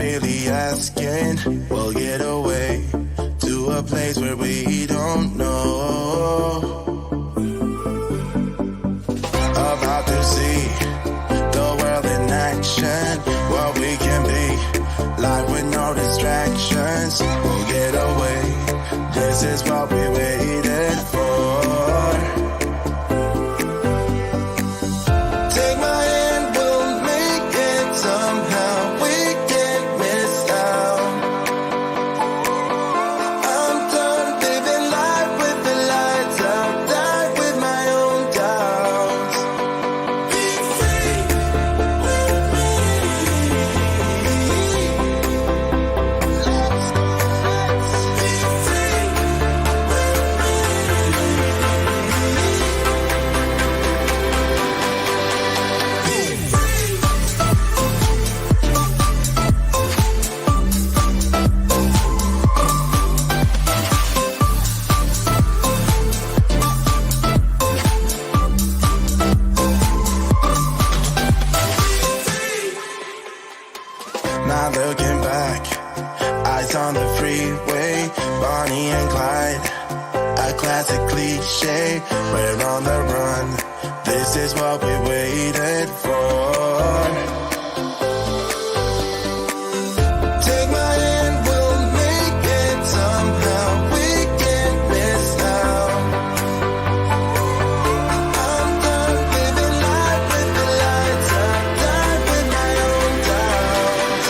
really asking. We'll get away to a place where we don't know. About to see the world in action, what we can be, life with no distractions. We'll get away, this is what we waited for. Take my hand, we'll make it somehow. We can't miss out. I'm done living life with the lights out, die with my own doubts. Be free with me. Let's be free Not looking back, eyes on the freeway, Bonnie and Clyde, a classic cliche. We're on the run, this is what we waited for. Take my hand, we'll make it somehow. We can't miss out. I'm done living life with the lights out, die with my own doubts.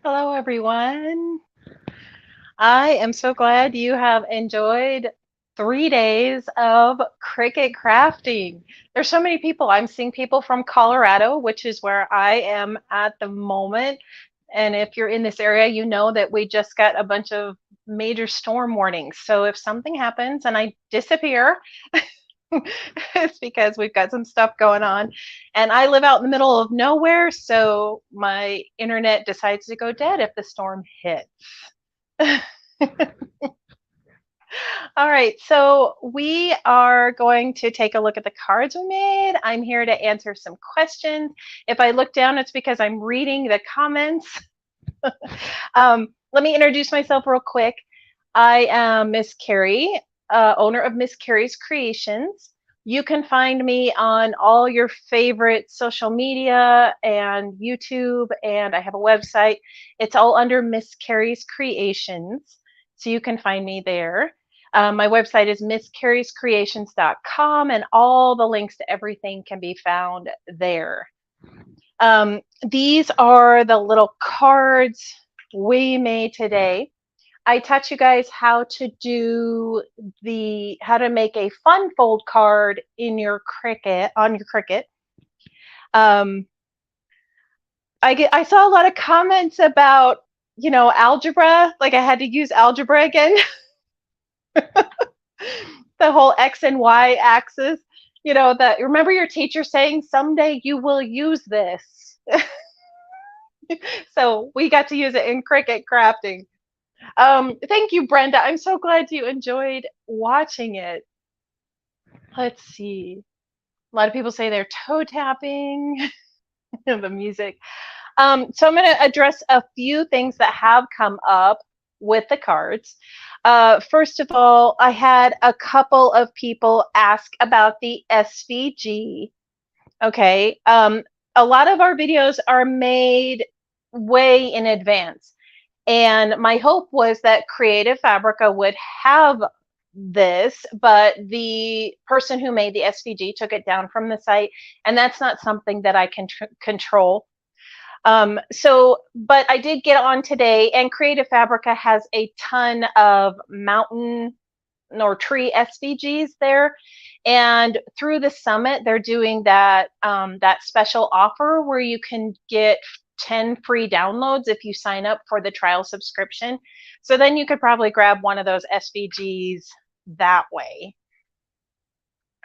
Hello, everyone. I am so glad you have enjoyed 3 days of Cricut crafting. There's so many people. I'm seeing people from Colorado, which is where I am at the moment. And if you're in this area, you know that we just got a bunch of major storm warnings. So if something happens and I disappear, it's because we've got some stuff going on. And I live out in the middle of nowhere, so my internet decides to go dead if the storm hits. All right, so we are going to take a look at the cards we made. I'm here to answer some questions. If I look down, it's because I'm reading the comments. Let me introduce myself real quick. I am Miss Carrie, owner of Miss Carrie's Creations. You can find me on all your favorite social media and YouTube, and I have a website. It's all under Miss Carrie's Creations, so you can find me there. My website is misscarriescreations.com, and all the links to everything can be found there. These are the little cards we made today. I taught you guys how to make a fun fold card in your Cricut, on your Cricut. I saw a lot of comments about, algebra, like I had to use algebra again. The whole X and Y axis, that remember your teacher saying someday you will use this. So we got to use it in Cricut crafting. Thank you, Brenda. I'm so glad you enjoyed watching it. Let's see. A lot of people say they're toe tapping the music. So I'm going to address a few things that have come up with the cards. First of all, I had a couple of people ask about the SVG. Okay. A lot of our videos are made way in advance. And my hope was that Creative Fabrica would have this, but the person who made the SVG took it down from the site, and that's not something that I can control. But I did get on today, and Creative Fabrica has a ton of mountain or tree SVGs there. And through the summit, they're doing that that special offer where you can get 10 free downloads if you sign up for the trial subscription. So then you could probably grab one of those SVGs that way.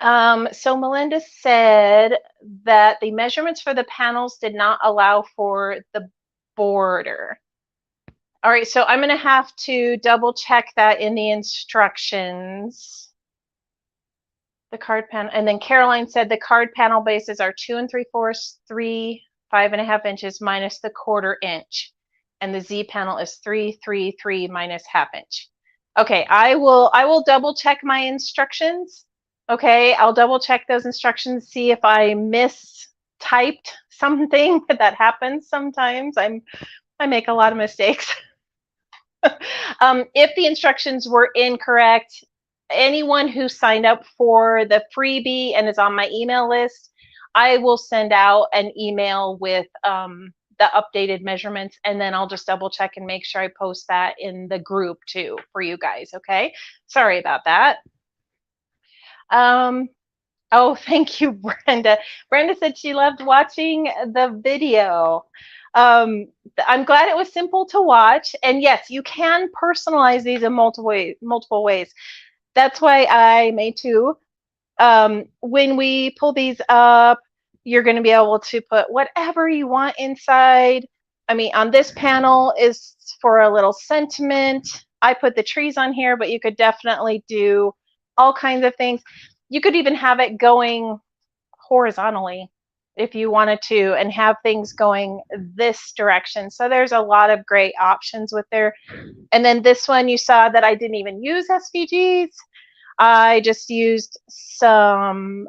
So Melinda said that the measurements for the panels did not allow for the border. All right, so I'm going to have to double check that in the instructions. The card panel, and then Caroline said the card panel bases are 2 3/4, 3 5.5 inches minus the 1/4 inch, and the Z panel is 3 3 3 minus 1/2 inch. Okay, I will double check my instructions. Okay, I'll double check those instructions, see if I mistyped something. That happens sometimes. I make a lot of mistakes. If the instructions were incorrect, anyone who signed up for the freebie and is on my email list, I will send out an email with the updated measurements, and then I'll just double check and make sure I post that in the group too for you guys. Okay, sorry about that. Oh, thank you, Brenda. Brenda said she loved watching the video. I'm glad it was simple to watch. And yes, you can personalize these in multiple ways. That's why I made two. When we pull these up, you're going to be able to put whatever you want inside. I mean, on this panel is for a little sentiment. I put the trees on here, but you could definitely do all kinds of things. You could even have it going horizontally if you wanted to, and have things going this direction. So there's a lot of great options with there. And then this one, you saw that I didn't even use SVGs. I just used some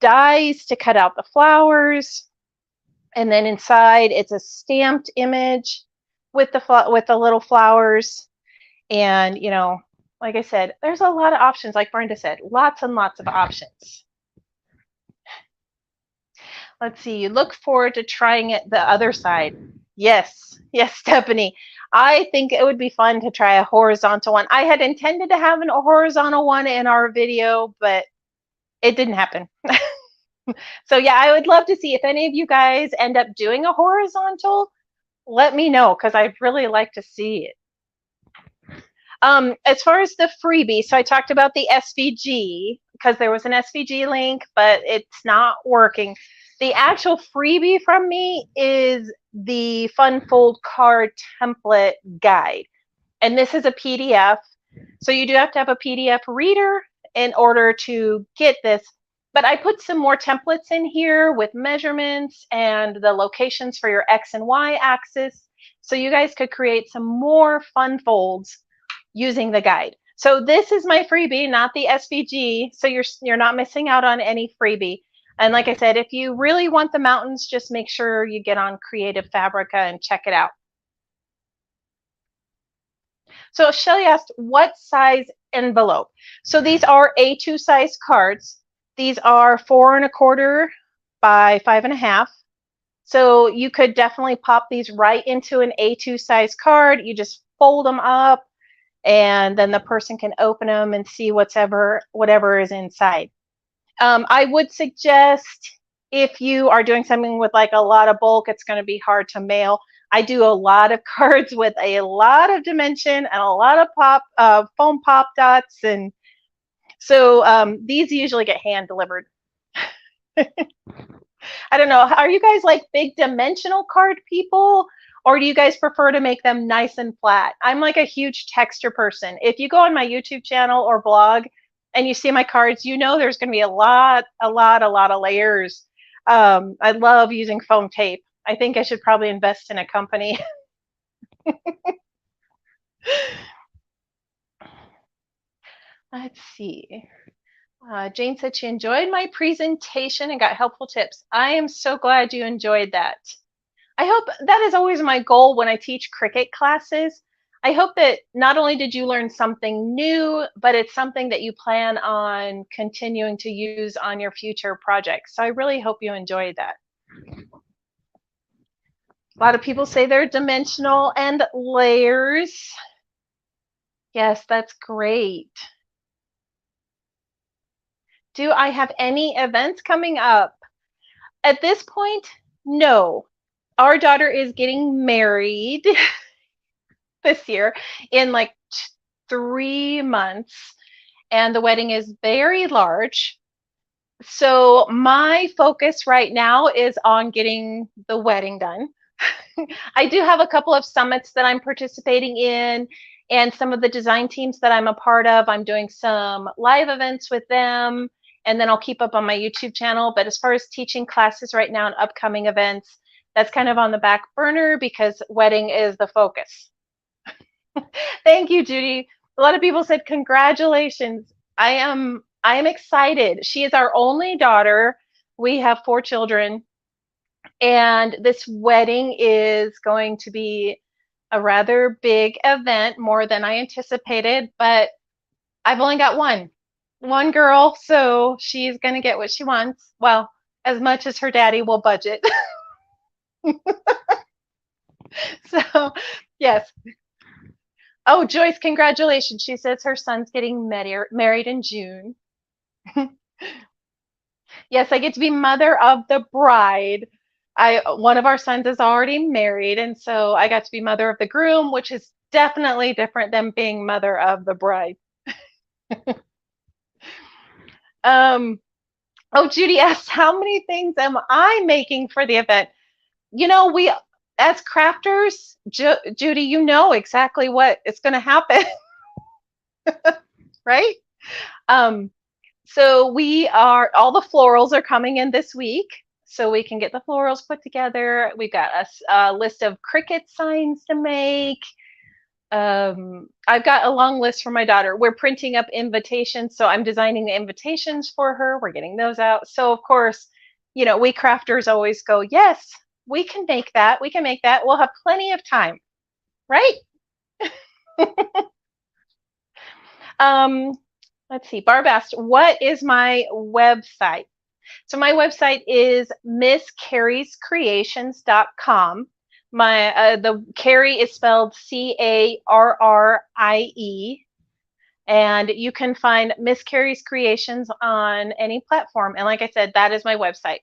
dies to cut out the flowers. And then inside, it's a stamped image with the little flowers. And, you know, like I said, there's a lot of options. Like Brenda said, lots and lots of options. Let's see, look forward to trying it the other side. Yes, yes, Stephanie. I think it would be fun to try a horizontal one. I had intended to have a horizontal one in our video, but it didn't happen. So yeah, I would love to see if any of you guys end up doing a horizontal. Let me know, because I'd really like to see it. As far as the freebie, so I talked about the SVG, because there was an SVG link, but it's not working. The actual freebie from me is the Fun Fold Card Template Guide. And this is a PDF. So you do have to have a PDF reader in order to get this. But I put some more templates in here with measurements and the locations for your X and Y axis. So you guys could create some more fun folds using the guide. So this is my freebie, not the SVG. So you're not missing out on any freebie. And like I said, if you really want the mountains, just make sure you get on Creative Fabrica and check it out. So Shelly asked, what size envelope? So these are A2 size cards. These are 4 1/4 by 5 1/2. So you could definitely pop these right into an A2 size card. You just fold them up, and then the person can open them and see whatever is inside. I would suggest, if you are doing something with like a lot of bulk, it's going to be hard to mail. I do a lot of cards with a lot of dimension and a lot of foam pop dots, and so these usually get hand delivered. I don't know. Are you guys like big dimensional card people, or do you guys prefer to make them nice and flat? I'm like a huge texture person. If you go on my YouTube channel or blog and you see my cards, you know there's going to be a lot of layers. I love using foam tape. I think I should probably invest in a company. Let's see. Jane said she enjoyed my presentation and got helpful tips. I am so glad you enjoyed that. I hope that is always my goal when I teach Cricut classes. I hope that not only did you learn something new, but it's something that you plan on continuing to use on your future projects. So I really hope you enjoyed that. A lot of people say they're dimensional and layers. Yes, that's great. Do I have any events coming up? At this point, no. Our daughter is getting married this year in like 3 months, and the wedding is very large. So my focus right now is on getting the wedding done. I do have a couple of summits that I'm participating in, and some of the design teams that I'm a part of. I'm doing some live events with them, and then I'll keep up on my YouTube channel. But as far as teaching classes right now and upcoming events, that's kind of on the back burner because wedding is the focus. Thank you, Judy. A lot of people said congratulations. I am excited. She is our only daughter. We have 4 children, and this wedding is going to be a rather big event, more than I anticipated, but I've only got one girl, so she's going to get what she wants. Well, as much as her daddy will budget. So, yes. Oh, Joyce, congratulations. She says her son's getting married in June. Yes, I get to be mother of the bride. One of our sons is already married, and so I got to be mother of the groom, which is definitely different than being mother of the bride. Oh, Judy asked, how many things am I making for the event? You know, we as crafters, Judy, you know exactly what is going to happen, right? So all the florals are coming in this week, so we can get the florals put together. We've got a list of Cricut signs to make. I've got a long list for my daughter. We're printing up invitations, so I'm designing the invitations for her. We're getting those out. So of course, you know, we crafters always go, yes, we can make that. We can make that. We'll have plenty of time, right? Let's see. Barb asked, what is my website? So my website is misscarriescreations.com. The Carrie is spelled Carrie, and you can find Miss Carrie's Creations on any platform. And like I said, that is my website.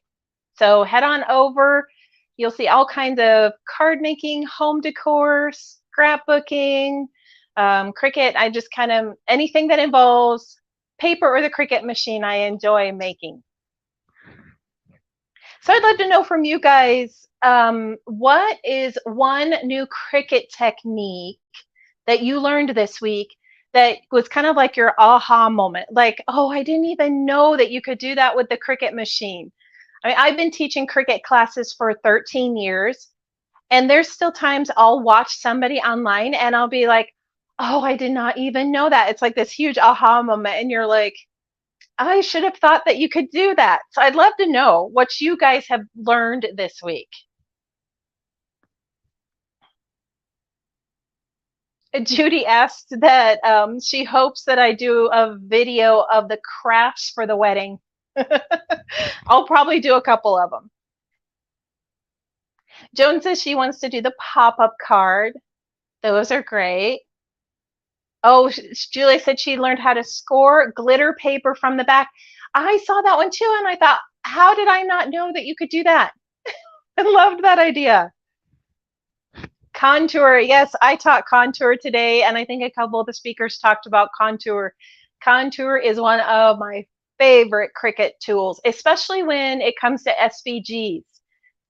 So head on over. You'll see all kinds of card making, home decor, scrapbooking, Cricut. I just kind of anything that involves paper or the Cricut machine I enjoy making. So I'd love to know from you guys, what is one new Cricut technique that you learned this week that was kind of like your aha moment? Like, oh, I didn't even know that you could do that with the Cricut machine. I mean, I've been teaching Cricut classes for 13 years, and there's still times I'll watch somebody online and I'll be like, oh, I did not even know that. It's like this huge aha moment, and you're like, I should have thought that you could do that. So I'd love to know what you guys have learned this week. Judy asked that she hopes that I do a video of the crafts for the wedding. I'll probably do a couple of them. Joan says she wants to do the pop-up card. Those are great. Oh, Julie said she learned how to score glitter paper from the back. I saw that one too, and I thought, how did I not know that you could do that? I loved that idea. Contour. Yes, I taught contour today, and I think a couple of the speakers talked about contour. Contour is one of my favorite Cricut tools, especially when it comes to SVGs.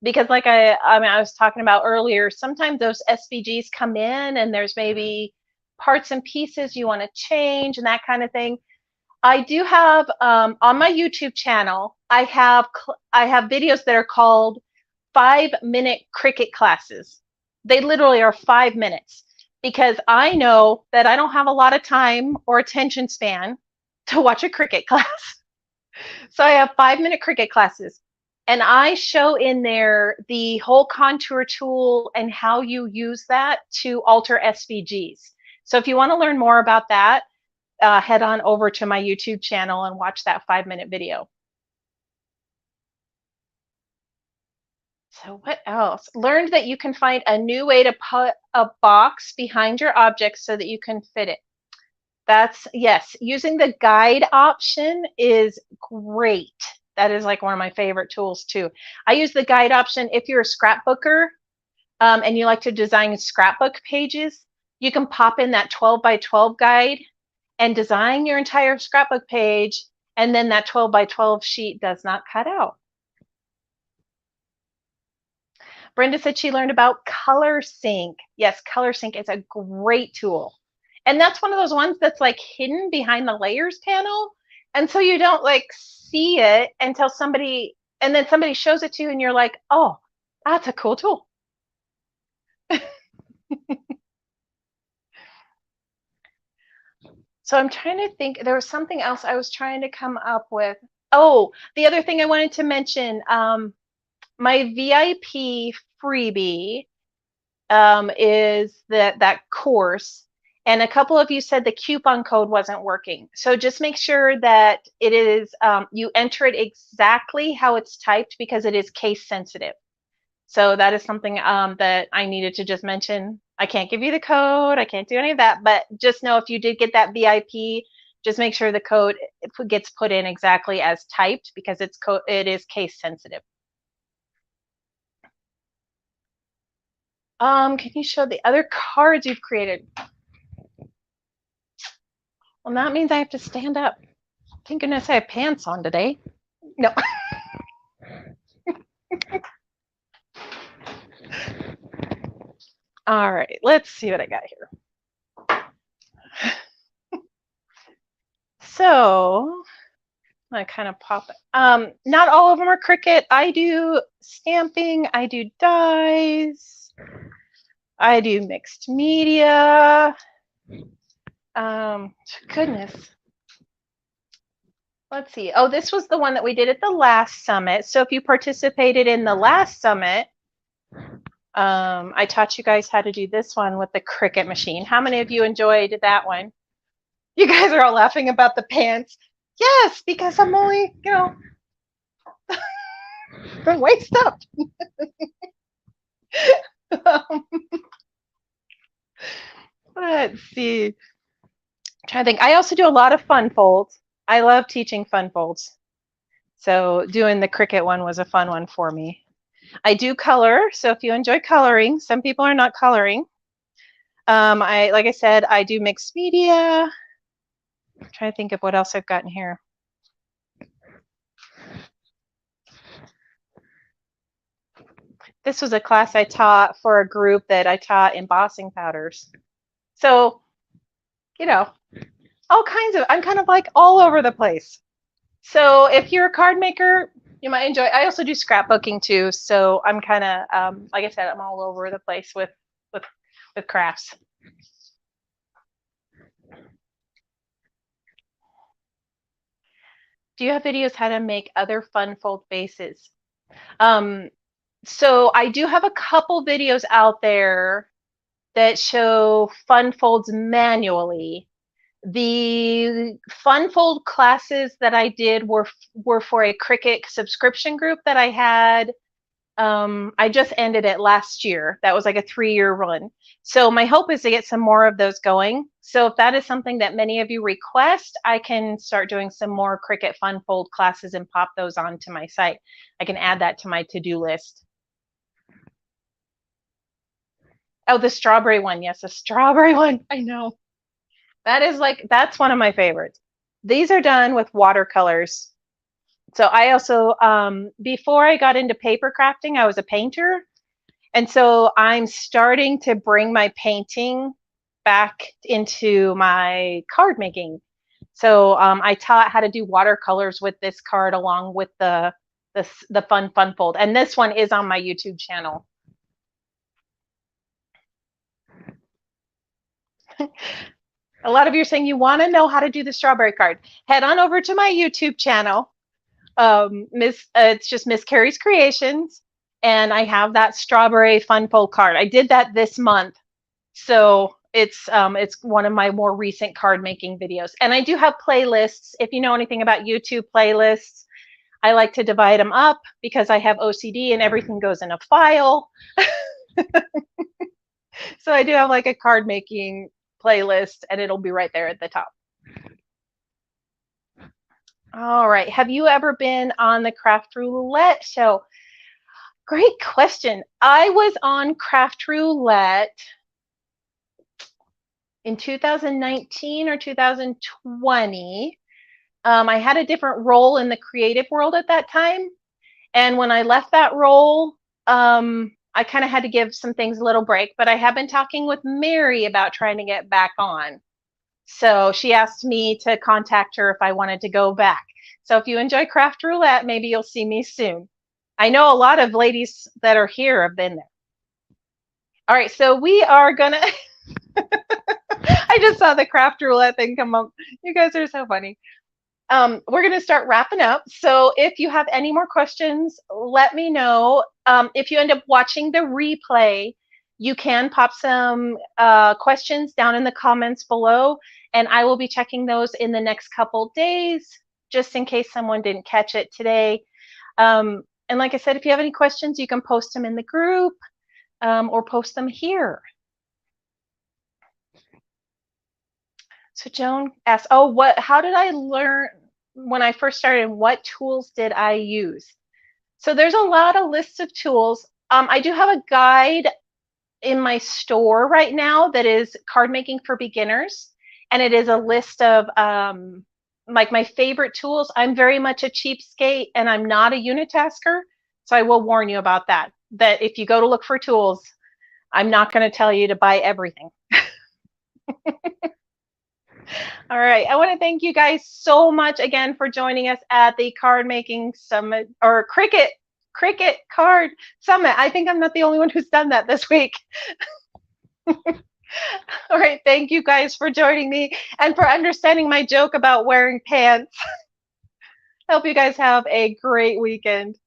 Because like I was talking about earlier, sometimes those SVGs come in and there's maybe parts and pieces you want to change and that kind of thing. I do have on my YouTube channel, I have videos that are called 5-minute Cricut classes. They literally are 5 minutes. because I know that I don't have a lot of time or attention span to watch a Cricut class. So I have 5-minute Cricut classes. And I show in there the whole contour tool and how you use that to alter SVGs. So if you want to learn more about that, head on over to my YouTube channel and watch that 5-minute video. So what else? Learned that you can find a new way to put a box behind your object so that you can fit it. That's, yes, using the guide option is great. That is like one of my favorite tools too. I use the guide option if you're a scrapbooker and you like to design scrapbook pages. You can pop in that 12 by 12 guide and design your entire scrapbook page, and then that 12 by 12 sheet does not cut out. Brenda said she learned about Color Sync. Yes, Color Sync is a great tool. And that's one of those ones that's like hidden behind the layers panel. And so you don't like see it until somebody, and then somebody shows it to you and you're like, oh, that's a cool tool. So I'm trying to think, there was something else I was trying to come up with. Oh, the other thing I wanted to mention, my VIP freebie is that course. And a couple of you said the coupon code wasn't working. So just make sure that it is, you enter it exactly how it's typed because it is case sensitive. So that is something that I needed to just mention. I can't give you the code. I can't do any of that. But just know if you did get that VIP, just make sure the code gets put in exactly as typed because it is case sensitive. Can you show the other cards you've created? Well, that means I have to stand up. Thank goodness I have pants on today. No. All right, let's see what I got here. So I kind of pop it. Not all of them are Cricut. I do stamping, I do dies, I do mixed media. Goodness. Let's see. Oh, this was the one that we did at the last summit. So if you participated in the last summit, I taught you guys how to do this one with the Cricut machine. How many of you enjoyed that one? You guys are all laughing about the pants. Yes, because I'm only, the waist up. Let's see. I'm trying to think. I also do a lot of fun folds. I love teaching fun folds. So doing the Cricut one was a fun one for me. I do color, so if you enjoy coloring, some people are not coloring. Like I said, I do mixed media. I'm trying to think of what else I've gotten here. This was a class I taught for a group that I taught embossing powders. So, all kinds of, I'm kind of like all over the place. So if you're a card maker, you might enjoy. I also do scrapbooking too. So I'm kind of, like I said, I'm all over the place with crafts. Do you have videos how to make other fun fold bases? So I do have a couple videos out there that show fun folds manually. The fun fold classes that I did were for a Cricut subscription group that I had. I just ended it last year. That was like a 3-year run. So my hope is to get some more of those going. So if that is something that many of you request, I can start doing some more Cricut fun fold classes and pop those onto my site. I can add that to my to-do list. Oh, the strawberry one. Yes, the strawberry one. I know. That's one of my favorites. These are done with watercolors. So I also, before I got into paper crafting, I was a painter. And so I'm starting to bring my painting back into my card making. So I taught how to do watercolors with this card along with the fun fold. And this one is on my YouTube channel. A lot of you are saying you want to know how to do the strawberry card. Head on over to my YouTube channel. It's just Miss Carrie's Creations, and I have that strawberry fun fold card. I did that this month, so it's one of my more recent card making videos. And I do have playlists. If you know anything about YouTube playlists, I like to divide them up because I have OCD and everything goes in a file. So I do have like a card making playlist, and it'll be right there at the top. All right. Have you ever been on the Craft Roulette show? Great question. I was on Craft Roulette in 2019 or 2020. I had a different role in the creative world at that time. And when I left that role, I kind of had to give some things a little break. But I have been talking with Mary about trying to get back on. So she asked me to contact her if I wanted to go back. So if you enjoy Craft Roulette, maybe you'll see me soon. I know a lot of ladies that are here have been there. All right, so we are gonna, I just saw the Craft Roulette thing come up. You guys are so funny. We're gonna start wrapping up. So if you have any more questions, let me know. If you end up watching the replay, you can pop some questions down in the comments below, and I will be checking those in the next couple days, just in case someone didn't catch it today. And like I said, if you have any questions, you can post them in the group or post them here. So Joan asked, oh, how did I learn when I first started? What tools did I use? So there's a lot of lists of tools. I do have a guide in my store right now that is card making for beginners, and it is a list of like my favorite tools. I'm very much a cheapskate, and I'm not a unitasker, so I will warn you about that if you go to look for tools, I'm not going to tell you to buy everything. All right, I want to thank you guys so much again for joining us at the Card Making Summit, or Cricut Card Summit. I think I'm not the only one who's done that this week. All right, thank you guys for joining me and for understanding my joke about wearing pants. Hope you guys have a great weekend.